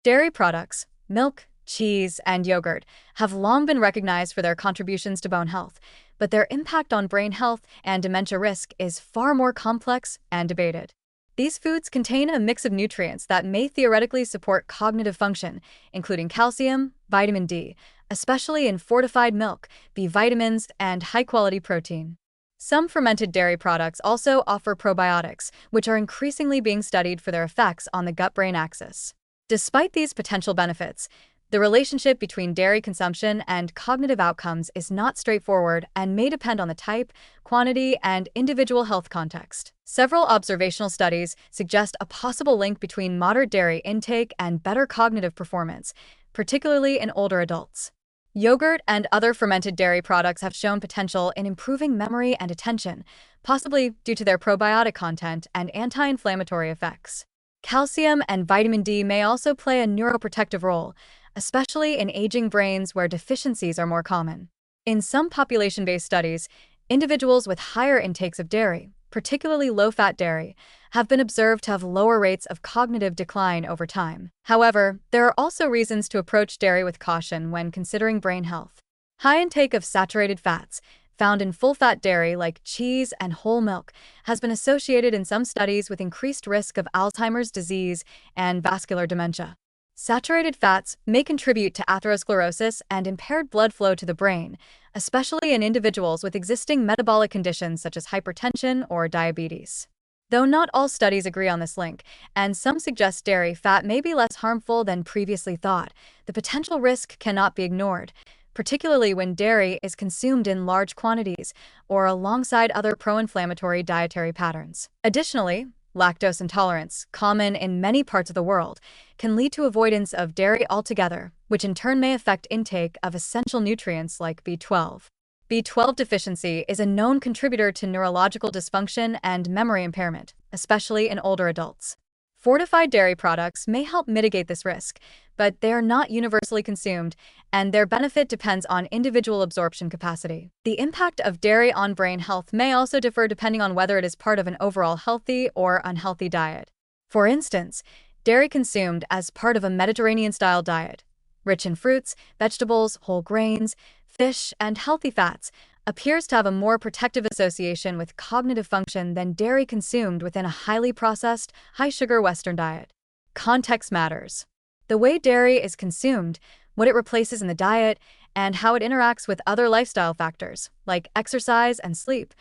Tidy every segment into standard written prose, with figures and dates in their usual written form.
Dairy products, milk, cheese, and yogurt, have long been recognized for their contributions to bone health, but their impact on brain health and dementia risk is far more complex and debated. These foods contain a mix of nutrients that may theoretically support cognitive function, including calcium, vitamin D, especially in fortified milk, B vitamins, and high-quality protein. Some fermented dairy products also offer probiotics, which are increasingly being studied for their effects on the gut-brain axis. Despite these potential benefits, the relationship between dairy consumption and cognitive outcomes is not straightforward and may depend on the type, quantity, and individual health context. Several observational studies suggest a possible link between moderate dairy intake and better cognitive performance, particularly in older adults. Yogurt and other fermented dairy products have shown potential in improving memory and attention, possibly due to their probiotic content and anti-inflammatory effects. Calcium and vitamin D may also play a neuroprotective role, especially in aging brains where deficiencies are more common. In some population-based studies, individuals with higher intakes of dairy, particularly low-fat dairy, have been observed to have lower rates of cognitive decline over time. However, there are also reasons to approach dairy with caution when considering brain health. High intake of saturated fats, found in full-fat dairy like cheese and whole milk, has been associated in some studies with increased risk of Alzheimer's disease and vascular dementia. Saturated fats may contribute to atherosclerosis and impaired blood flow to the brain, especially in individuals with existing metabolic conditions such as hypertension or diabetes. Though not all studies agree on this link, and some suggest dairy fat may be less harmful than previously thought, the potential risk cannot be ignored, particularly when dairy is consumed in large quantities or alongside other pro-inflammatory dietary patterns. Additionally, lactose intolerance, common in many parts of the world, can lead to avoidance of dairy altogether, which in turn may affect intake of essential nutrients like B12. B12 deficiency is a known contributor to neurological dysfunction and memory impairment, especially in older adults. Fortified dairy products may help mitigate this risk, but they are not universally consumed, and their benefit depends on individual absorption capacity. The impact of dairy on brain health may also differ depending on whether it is part of an overall healthy or unhealthy diet. For instance, dairy consumed as part of a Mediterranean-style diet, rich in fruits, vegetables, whole grains, fish, and healthy fats, appears to have a more protective association with cognitive function than dairy consumed within a highly processed, high-sugar Western diet. Context matters. The way dairy is consumed, what it replaces in the diet, and how it interacts with other lifestyle factors, like exercise and sleep,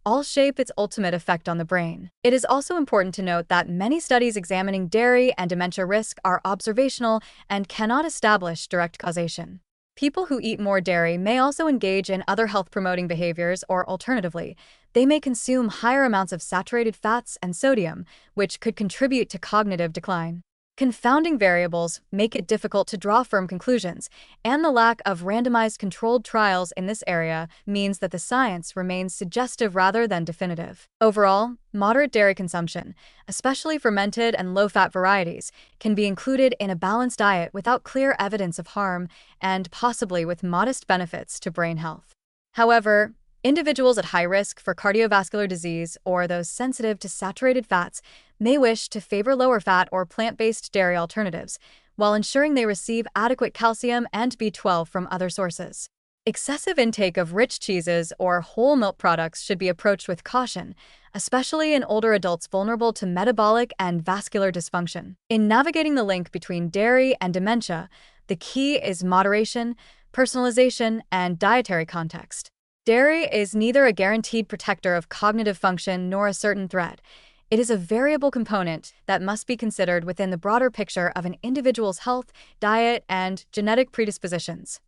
all shape its ultimate effect on the brain. It is also important to note that many studies examining dairy and dementia risk are observational and cannot establish direct causation. People who eat more dairy may also engage in other health-promoting behaviors, or alternatively, they may consume higher amounts of saturated fats and sodium, which could contribute to cognitive decline. Confounding variables make it difficult to draw firm conclusions, and the lack of randomized controlled trials in this area means that the science remains suggestive rather than definitive. Overall, moderate dairy consumption, especially fermented and low-fat varieties, can be included in a balanced diet without clear evidence of harm and possibly with modest benefits to brain health. However, individuals at high risk for cardiovascular disease or those sensitive to saturated fats may wish to favor lower-fat or plant-based dairy alternatives, while ensuring they receive adequate calcium and B12 from other sources. Excessive intake of rich cheeses or whole milk products should be approached with caution, especially in older adults vulnerable to metabolic and vascular dysfunction. In navigating the link between dairy and dementia, the key is moderation, personalization, and dietary context. Dairy is neither a guaranteed protector of cognitive function nor a certain threat. It is a variable component that must be considered within the broader picture of an individual's health, diet, and genetic predispositions.